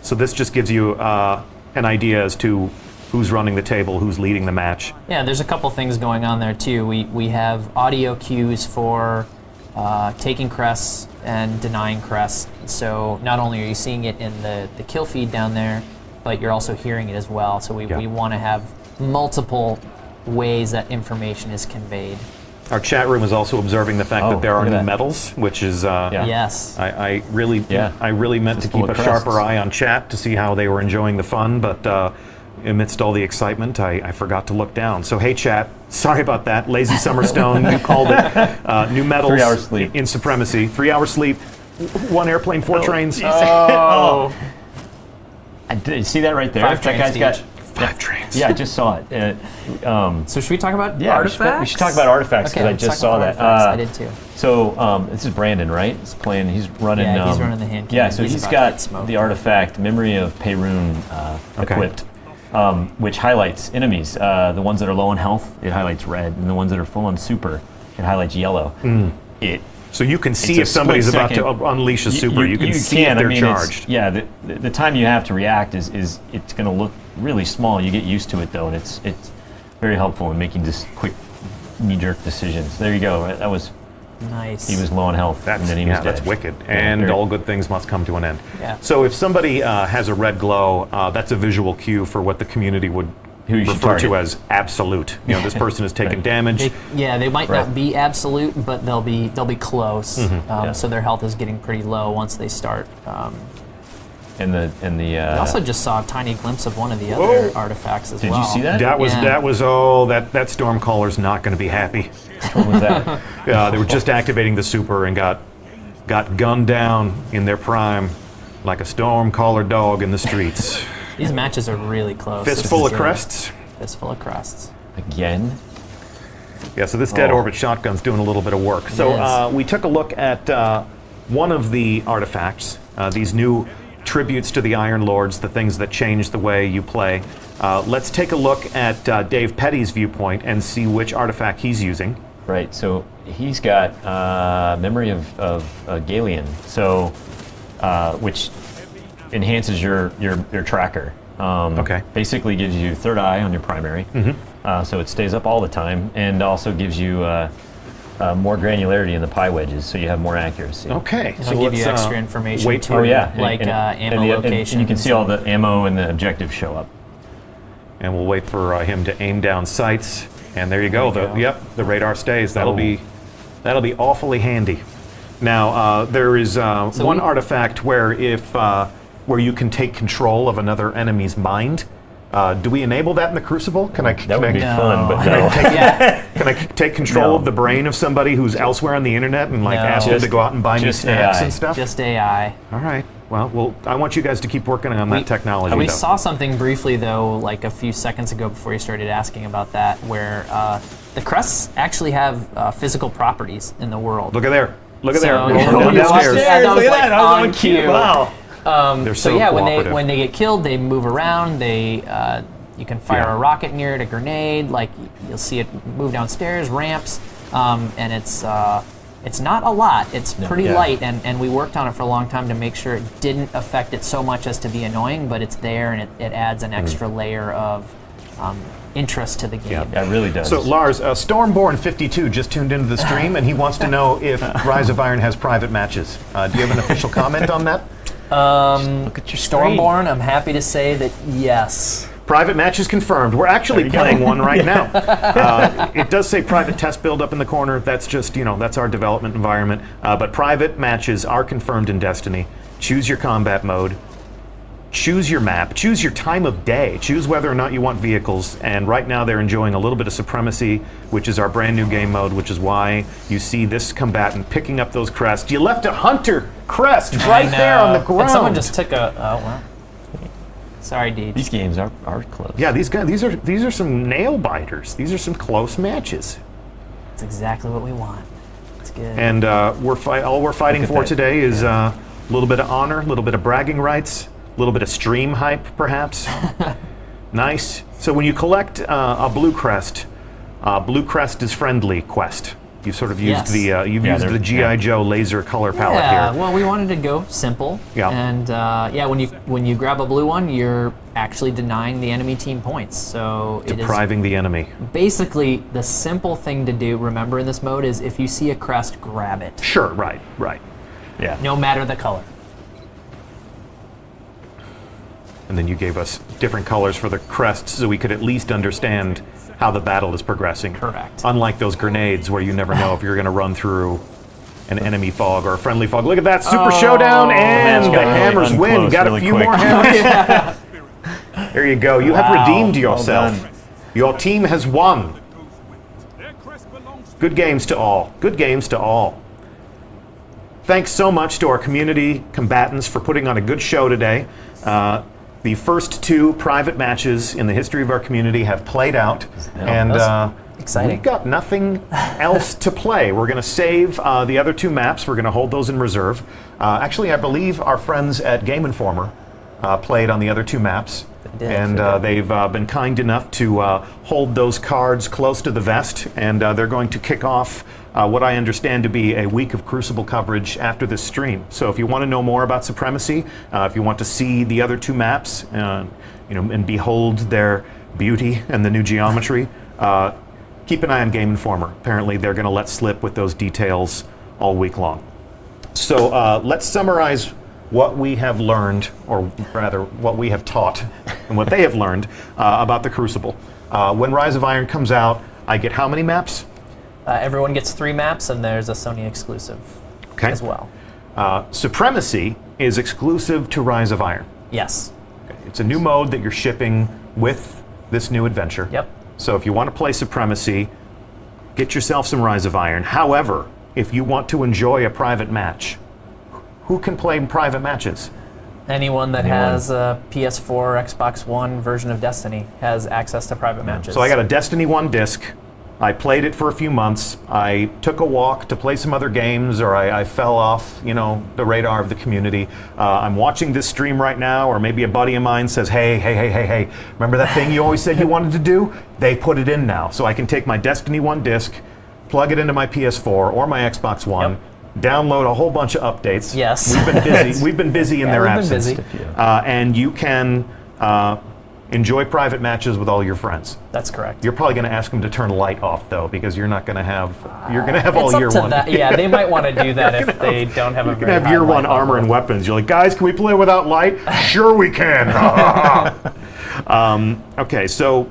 So this just gives you an idea as to who's running the table, who's leading the match. Yeah, there's a couple things going on there too. We have audio cues for taking crests and denying crests. So not only are you seeing it in the kill feed down there, but you're also hearing it as well. So we want to have multiple ways that information is conveyed. Our chat room is also observing the fact that there are new medals, which is yes. I really meant to keep a sharper eye on chat to see how they were enjoying the fun, but amidst all the excitement, I forgot to look down. So hey chat, sorry about that. Lazy Summerstone, you called it. New medals 3 hours sleep in Supremacy. 3 hours sleep, 1 airplane, 4 trains. Oh. I did see that right there. 5 that guy's trains got 5 trains. Yeah, I just saw it. So should we talk about artifacts? We should talk about artifacts because I just saw that. I did too. So this is Brandon, right? He's playing. He's running. Yeah, he's running the hand cannon. Yeah, so he's got the artifact Memory of Perun equipped, which highlights enemies. The ones that are low on health, it highlights red, and the ones that are full on super, it highlights yellow. So you can see if somebody's about to unleash a super. You can see if they're charged. Yeah, the time you have to react is it's going to look really small. You get used to it though, and it's very helpful in making just quick knee-jerk decisions. There you go. That was nice. He was low on health, and then he was dead. That's wicked. And all good things must come to an end. Yeah. So if somebody has a red glow, that's a visual cue for what the community would refer to as absolute. You know, this person has taken damage. They might not be absolute, but they'll be close. So their health is getting pretty low once they start. We also just saw a tiny glimpse of one of the other artifacts as well. Did you see that? That was that Stormcaller's not going to be happy. What was that? They were just activating the super and got gunned down in their prime like a Stormcaller dog in the streets. These matches are really close. Fistful of crests. Fistful of crests. Again? Yeah, so this dead orbit shotgun's doing a little bit of work. So we took a look at one of the artifacts, these new tributes to the Iron Lords, the things that change the way you play. Let's take a look at Dave Petty's viewpoint and see which artifact he's using. Right, so he's got Memory of Galeon, so which enhances your tracker. Basically gives you third eye on your primary, so it stays up all the time, and also gives you more granularity in the pie wedges, so you have more accuracy. Okay, so give you extra information. Wait too, like ammo location. And you can see all the ammo and the objectives show up. And we'll wait for him to aim down sights. And there you go. The radar stays. That'll be awfully handy. Now there is one artifact where where you can take control of another enemy's mind. Do we enable that in the Crucible? Can I take control of the brain of somebody who's elsewhere on the internet and ask them to go out and buy me snacks and stuff? Just AI. All right. Well, I want you guys to keep working on that technology. We saw something briefly though, like a few seconds ago before you started asking about that, where the crests actually have physical properties in the world. Look at there. Look at So- there. Yeah, Rolling down the stairs. that was like on cue. Wow. They're so so yeah, cooperative. when they get killed, they move around. You can fire a rocket near it, a grenade. Like you'll see it move downstairs, ramps, and it's not a lot. It's pretty light, and we worked on it for a long time to make sure it didn't affect it so much as to be annoying. But it's there, and it adds an extra layer of interest to the game. Yeah, it really does. So Lars, Stormborn52 just tuned into the stream, and he wants to know if Rise of Iron has private matches. Do you have an official comment on that? Look at your Stormborn. I'm happy to say that yes. Private match is confirmed. We're actually playing one right now. It does say private test build up in the corner. That's just, that's our development environment. But private matches are confirmed in Destiny. Choose your combat mode. Choose your map. Choose your time of day. Choose whether or not you want vehicles. And right now they're enjoying a little bit of Supremacy, which is our brand new game mode, which is why you see this combatant picking up those crests. You left a hunter crest right there on the ground. And someone just took a. Oh well. Sorry, Deej. These games are close. Yeah, these are some nail biters. These are some close matches. That's exactly what we want. That's good. And all we're fighting for today is a little bit of honor, a little bit of bragging rights, a little bit of stream hype, perhaps. Nice. So when you collect a blue crest is friendly quest. You sort of used the GI Joe laser color palette Yeah, here. well, we wanted to go simple. Yeah. And when you grab a blue one, you're actually denying the enemy team points. So Depriving the enemy. Basically, the simple thing to do, remember in this mode, is if you see a crest, grab it. Sure, right. Yeah. No matter the color. And then you gave us different colors for the crests so we could at least understand how the battle is progressing. Correct. Unlike those grenades where you never know if you're going to run through an enemy fog or a friendly fog. Look at that super showdown, and the hammers win. You got a few more hammers. There you go. You have redeemed yourself. Your team has won. Good games to all. Good games to all. Thanks so much to our community combatants for putting on a good show today. The first 2 private matches in the history of our community have played out, and exciting. We've got nothing else to play. We're going to save the other 2 maps. We're going to hold those in reserve. Actually, I believe our friends at Game Informer played on the other 2 maps, they've been kind enough to hold those cards close to the vest, and they're going to kick off what I understand to be a week of Crucible coverage after this stream. So if you want to know more about Supremacy, if you want to see the other 2 maps, and behold their beauty and the new geometry, keep an eye on Game Informer. Apparently they're going to let slip with those details all week long. So let's summarize what we have learned, or rather what we have taught and what they have learned about the Crucible. When Rise of Iron comes out, I get how many maps? Everyone gets 3 maps, and there's a Sony exclusive as well. Supremacy is exclusive to Rise of Iron. Yes. Okay. It's a new mode that you're shipping with this new adventure. Yep. So if you want to play Supremacy, get yourself some Rise of Iron. However, if you want to enjoy a private match, who can play private matches? Anyone that has a PS4, Xbox One version of Destiny has access to private matches. So I got a Destiny 1 disc. I played it for a few months. I took a walk to play some other games, or I fell off, the radar of the community. I'm watching this stream right now, or maybe a buddy of mine says, hey, remember that thing you always said you wanted to do? They put it in now. So I can take my Destiny 1 disc, plug it into my PS4 or my Xbox One, download a whole bunch of updates. Yes. We've been busy in their absence. And you can enjoy private matches with all your friends. That's correct. You're probably going to ask them to turn light off, though, because you're not going to have. You're going to have all year one. Yeah, they might want to do that if they don't have a. You're going to have year one armor and weapons. You're like, guys, can we play without light? Sure, we can. Okay, so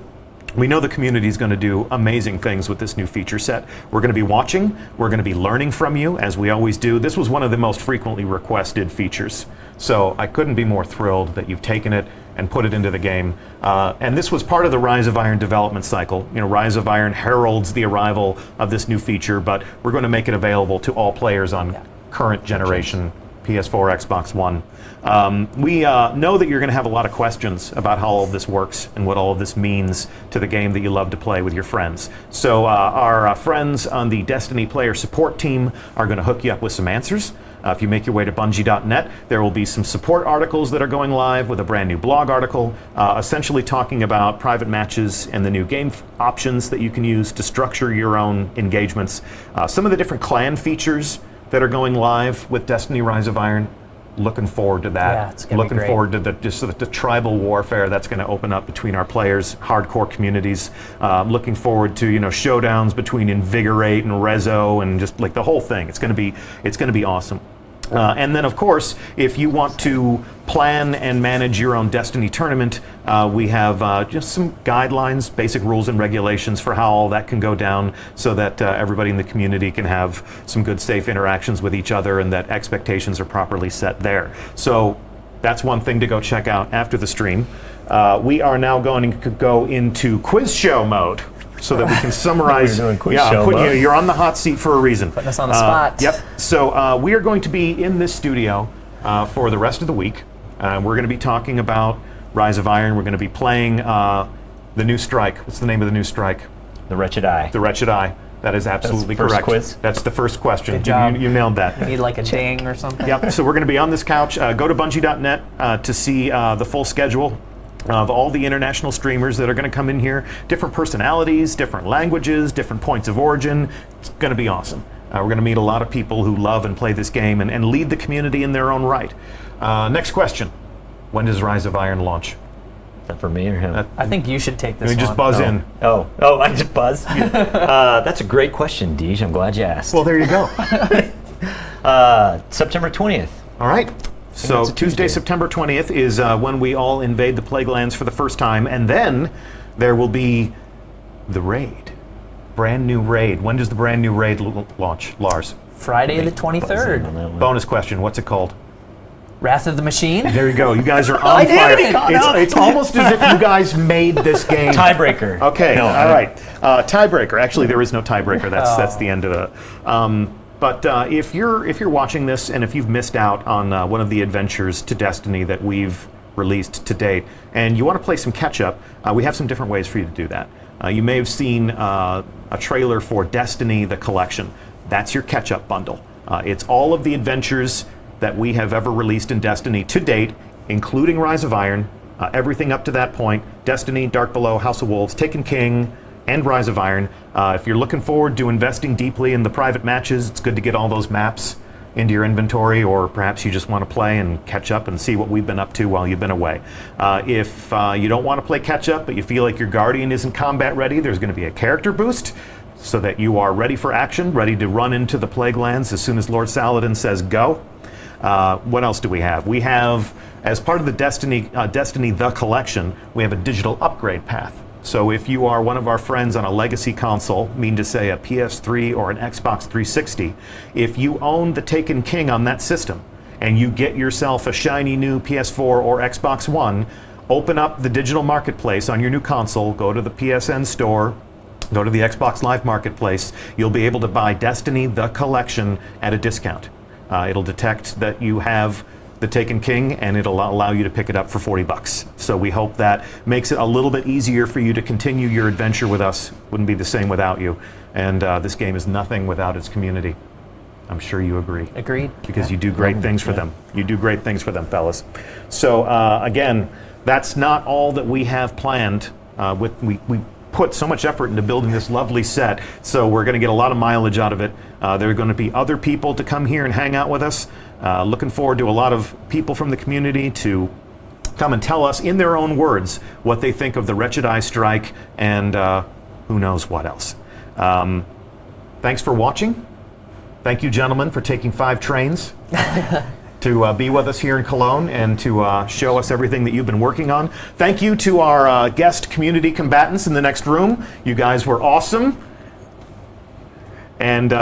we know the community is going to do amazing things with this new feature set. We're going to be watching. We're going to be learning from you, as we always do. This was one of the most frequently requested features, so I couldn't be more thrilled that you've taken it and put it into the game. And this was part of the Rise of Iron development cycle. Rise of Iron heralds the arrival of this new feature, but we're going to make it available to all players on current generation PS4, Xbox One. We know that you're going to have a lot of questions about how all of this works and what all of this means to the game that you love to play with your friends. So our friends on the Destiny player support team are going to hook you up with some answers. If you make your way to Bungie.net, there will be some support articles that are going live with a brand new blog article, essentially talking about private matches and the new game options that you can use to structure your own engagements. Some of the different clan features that are going live with Destiny Rise of Iron. Looking forward to that. Yeah, it's gonna be great. Forward to the tribal warfare that's going to open up between our players, hardcore communities. Looking forward to showdowns between Invigorate and Rezo and just like the whole thing. It's going to be awesome. And then, of course, if you want to plan and manage your own Destiny tournament, we have just some guidelines, basic rules and regulations for how all that can go down so that everybody in the community can have some good, safe interactions with each other and that expectations are properly set there. So that's one thing to go check out after the stream. We are now going to go into quiz show mode, so that we can summarize. You're on the hot seat for a reason. Putting us on the spot. Yep. So we are going to be in this studio for the rest of the week. We're going to be talking about Rise of Iron. We're going to be playing the new strike. What's the name of the new strike? The Wretched Eye. The Wretched Eye. That is absolutely That's the first correct. quiz? That's the first question. Good job. You nailed that. Need like a ding or something. Yep. So we're going to be on this couch. Go to Bungie.net to see the full schedule of all the international streamers that are going to come in here. Different personalities, different languages, different points of origin. It's going to be awesome. We're going to meet a lot of people who love and play this game and lead the community in their own right. Next question. When does Rise of Iron launch? Is that for me or him? I think you should take this Let me one. just buzz in. Oh, I just buzz? That's a great question, Deej. I'm glad you asked. Well, there you go. September 20th. All right. So it's a Tuesday, Tuesday. September 20th is when we all invade the Plague Lands for the first time, and then there will be the raid. Brand new raid. When does the brand new raid launch, Lars? Friday the 23rd. Bonus question. What's it called? Wrath of the Machine? There you go. You guys are on I did fire. it! It's almost as if you guys made this game. Tiebreaker. Okay. No, all right. Tiebreaker. Actually, there is no tiebreaker. That's the end of it. But if you're watching this and if you've missed out on one of the adventures to Destiny that we've released to date, and you want to play some catch up, we have some different ways for you to do that. You may have seen a trailer for Destiny: The Collection. That's your catch up bundle. It's all of the adventures that we have ever released in Destiny to date, including Rise of Iron, everything up to that point, Destiny, Dark Below, House of Wolves, Taken King, and Rise of Iron. If you're looking forward to investing deeply in the private matches, it's good to get all those maps into your inventory, or perhaps you just want to play and catch up and see what we've been up to while you've been away. If you don't want to play catch up, but you feel like your Guardian isn't combat ready, there's going to be a character boost so that you are ready for action, ready to run into the Plague Lands as soon as Lord Saladin says go. What else do we have? We have, as part of the Destiny The Collection, we have a digital upgrade path. So if you are one of our friends on a legacy console, mean to say a PS3 or an Xbox 360, if you own the Taken King on that system and you get yourself a shiny new PS4 or Xbox One, open up the digital marketplace on your new console, go to the PSN store, go to the Xbox Live Marketplace, you'll be able to buy Destiny The Collection at a discount. It'll detect that you have the Taken King, and it'll allow you to pick it up for $40. So we hope that makes it a little bit easier for you to continue your adventure with us. Wouldn't be the same without you. And this game is nothing without its community. I'm sure you agree. Agreed. Because you do great things for them. You do great things for them, fellas. So again, that's not all that we have planned. We put so much effort into building this lovely set, so we're going to get a lot of mileage out of it. There are going to be other people to come here and hang out with us. Looking forward to a lot of people from the community to come and tell us in their own words what they think of the Wretched Eye Strike and who knows what else. Thanks for watching. Thank you, gentlemen, for taking 5 trains to be with us here in Cologne and to show us everything that you've been working on. Thank you to our guest community combatants in the next room. You guys were awesome. And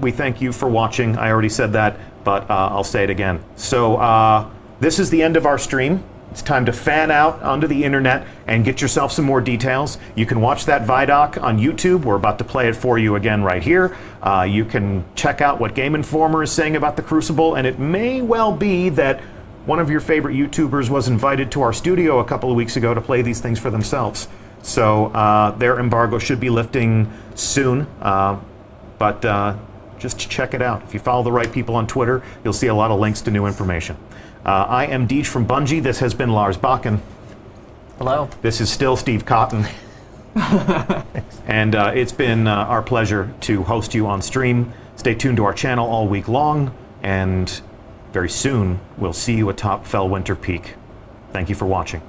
we thank you for watching. I already said that, but I'll say it again. So this is the end of our stream. It's time to fan out onto the internet and get yourself some more details. You can watch that Vidoc on YouTube. We're about to play it for you again right here. You can check out what Game Informer is saying about the Crucible, and it may well be that one of your favorite YouTubers was invited to our studio a couple of weeks ago to play these things for themselves. So their embargo should be lifting soon, but just check it out. If you follow the right people on Twitter, you'll see a lot of links to new information. I am Deej from Bungie. This has been Lars Bakken. Hello. This is still Steve Cotton. And it's been our pleasure to host you on stream. Stay tuned to our channel all week long, and very soon we'll see you atop Fellwinter Peak. Thank you for watching.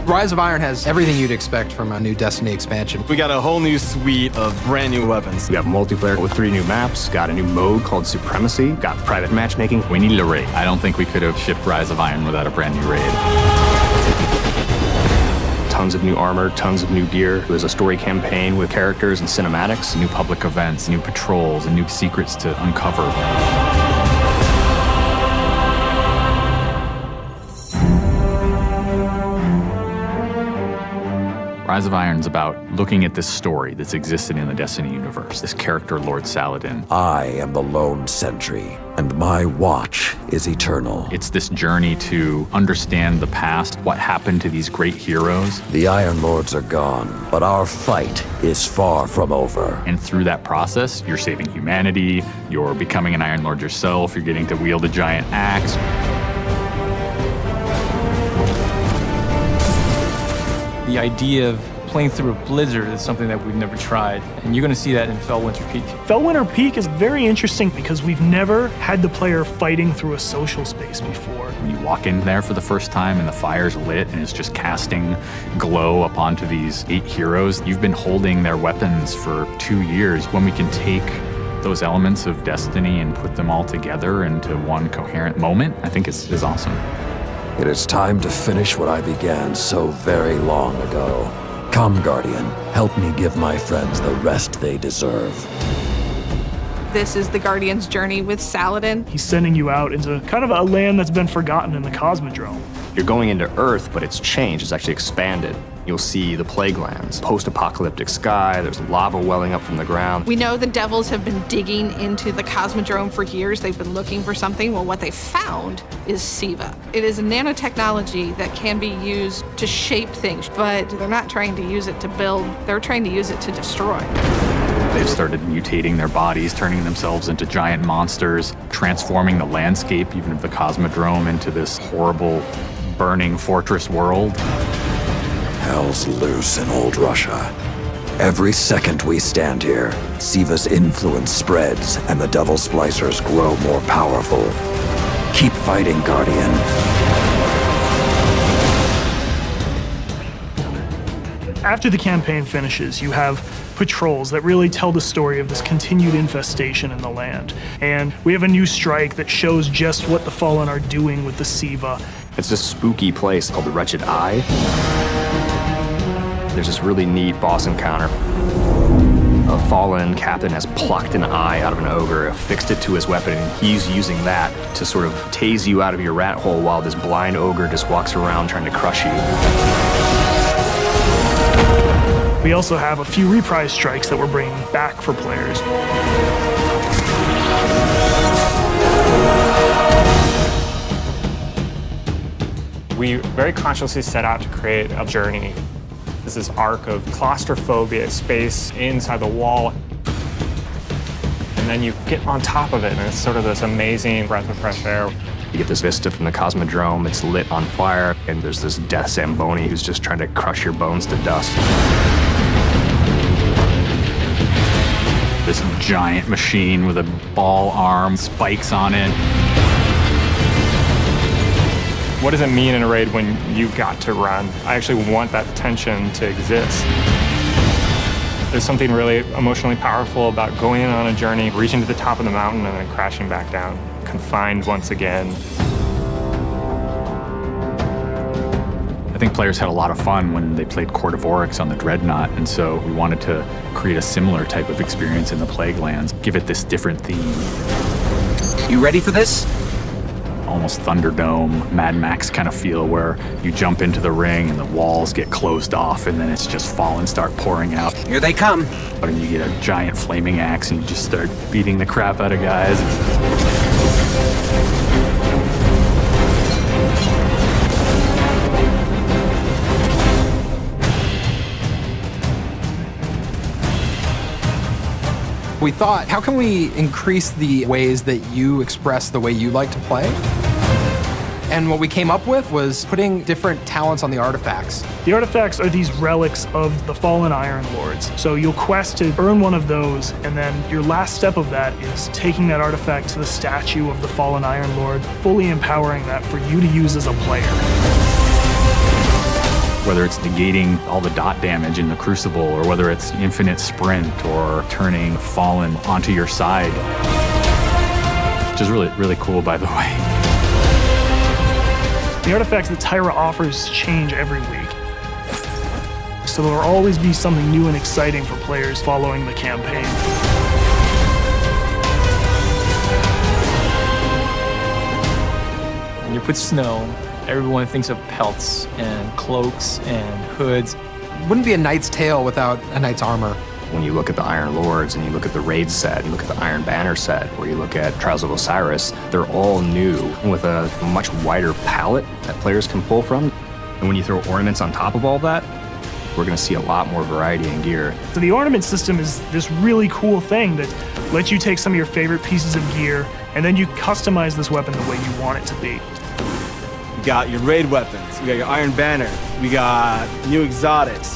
Rise of Iron has everything you'd expect from a new Destiny expansion. We got a whole new suite of brand new weapons. We got multiplayer with 3 new maps, got a new mode called Supremacy, got private matchmaking. We needed a raid. I don't think we could have shipped Rise of Iron without a brand new raid. Tons of new armor, tons of new gear. There's a story campaign with characters and cinematics. New public events, new patrols, and new secrets to uncover. Rise of Iron's about looking at this story that's existed in the Destiny universe, this character, Lord Saladin. I am the lone sentry, and my watch is eternal. It's this journey to understand the past, what happened to these great heroes. The Iron Lords are gone, but our fight is far from over. And through that process, you're saving humanity, you're becoming an Iron Lord yourself, you're getting to wield a giant axe. The idea of playing through a blizzard is something that we've never tried, and you're going to see that in Fellwinter Peak. Fellwinter Peak is very interesting because we've never had the player fighting through a social space before. When you walk in there for the first time and the fire's lit and it's just casting glow up onto these 8 heroes, you've been holding their weapons for 2 years. When we can take those elements of Destiny and put them all together into one coherent moment, I think is awesome. It is time to finish what I began so very long ago. Come, Guardian, help me give my friends the rest they deserve. This is the Guardian's journey with Saladin. He's sending you out into kind of a land that's been forgotten in the Cosmodrome. You're going into Earth, but it's changed. It's actually expanded. You'll see the plague lands, post-apocalyptic sky, there's lava welling up from the ground. We know the devils have been digging into the Cosmodrome for years. They've been looking for something. Well, what they found is Siva. It is a nanotechnology that can be used to shape things, but they're not trying to use it to build, they're trying to use it to destroy. They've started mutating their bodies, turning themselves into giant monsters, transforming the landscape, even of the Cosmodrome, into this horrible, burning fortress world. Hell's loose in old Russia. Every second we stand here, Siva's influence spreads and the Devil Splicers grow more powerful. Keep fighting, Guardian. After the campaign finishes, you have patrols that really tell the story of this continued infestation in the land. And we have a new strike that shows just what the Fallen are doing with the Siva. It's this spooky place called the Wretched Eye. There's this really neat boss encounter. A fallen captain has plucked an eye out of an ogre, affixed it to his weapon, and he's using that to sort of tase you out of your rat hole while this blind ogre just walks around trying to crush you. We also have a few reprise strikes that we're bringing back for players. We very consciously set out to create a journey. This is arc of claustrophobia, space inside the wall. And then you get on top of it, and it's sort of this amazing breath of fresh air. You get this vista from the Cosmodrome, it's lit on fire, and there's this death Zamboni who's just trying to crush your bones to dust. This giant machine with a ball arm, spikes on it. What does it mean in a raid when you've got to run? I actually want that tension to exist. There's something really emotionally powerful about going on a journey, reaching to the top of the mountain and then crashing back down, confined once again. I think players had a lot of fun when they played Court of Oryx on the Dreadnought, and so we wanted to create a similar type of experience in the Plague Lands, give it this different theme. You ready for this? Almost Thunderdome, Mad Max kind of feel where you jump into the ring and the walls get closed off and then it's just fallen start pouring out. Here they come. And you get a giant flaming axe and you just start beating the crap out of guys. We thought, how can we increase the ways that you express the way you like to play? And what we came up with was putting different talents on the artifacts. The artifacts are these relics of the fallen Iron Lords. So you'll quest to earn one of those, and then your last step of that is taking that artifact to the statue of the fallen Iron Lord, fully empowering that for you to use as a player. Whether it's negating all the dot damage in the Crucible, or whether it's infinite sprint, or turning Fallen onto your side. Which is really, really cool, by the way. The artifacts that Tyra offers change every week. So there will always be something new and exciting for players following the campaign. When you put snow, everyone thinks of pelts and cloaks and hoods. wouldn't be a knight's tale without a knight's armor. When you look at the Iron Lords and you look at the Raid set, you look at the Iron Banner set, or you look at Trials of Osiris, they're all new with a much wider palette that players can pull from. And when you throw ornaments on top of all that, we're going to see a lot more variety in gear. So the ornament system is this really cool thing that lets you take some of your favorite pieces of gear and then you customize this weapon the way you want it to be. We got your raid weapons, we got your Iron Banner, we got new exotics,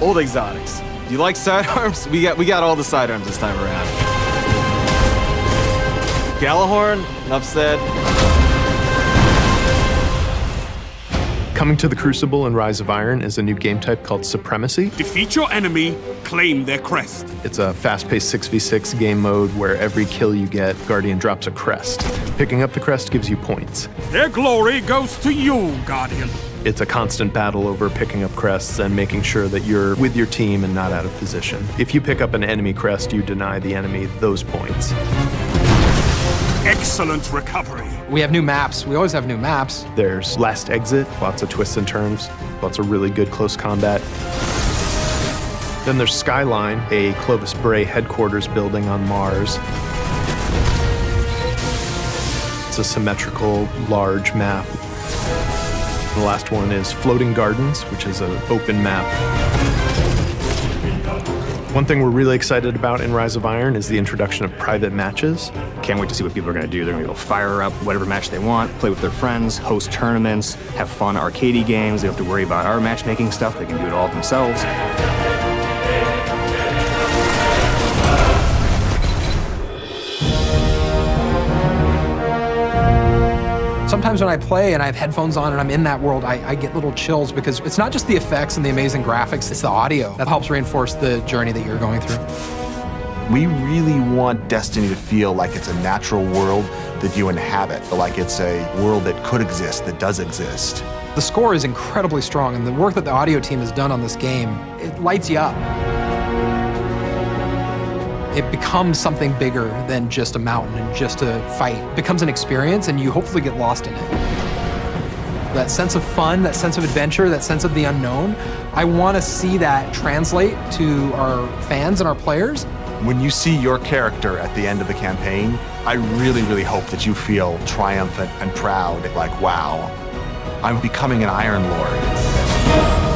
old exotics. Do you like sidearms? We got all the sidearms this time around. Gallahorn, enough said. Coming to the Crucible and Rise of Iron is a new game type called Supremacy. Defeat your enemy, claim their crest. It's a fast-paced 6v6 game mode where every kill you get, Guardian drops a crest. Picking up the crest gives you points. Their glory goes to you, Guardian. It's a constant battle over picking up crests and making sure that you're with your team and not out of position. If you pick up an enemy crest, you deny the enemy those points. Excellent recovery. We have new maps. We always have new maps. There's Last Exit, lots of twists and turns, lots of really good close combat. Then there's Skyline, a Clovis Bray headquarters building on Mars. It's a symmetrical, large map. The last one is Floating Gardens, which is an open map. One thing we're really excited about in Rise of Iron is the introduction of private matches. Can't wait to see what people are going to do. They're going to go fire up whatever match they want, play with their friends, host tournaments, have fun arcadey games. They don't have to worry about our matchmaking stuff. They can do it all themselves. Sometimes when I play and I have headphones on and I'm in that world, I get little chills because it's not just the effects and the amazing graphics, it's the audio that helps reinforce the journey that you're going through. We really want Destiny to feel like it's a natural world that you inhabit, like it's a world that could exist, that does exist. The score is incredibly strong, and the work that the audio team has done on this game, it lights you up. It becomes something bigger than just a mountain and just a fight. It becomes an experience, and you hopefully get lost in it. That sense of fun, that sense of adventure, that sense of the unknown, I want to see that translate to our fans and our players. When you see your character at the end of the campaign, I really, really hope that you feel triumphant and proud, like, wow, I'm becoming an Iron Lord.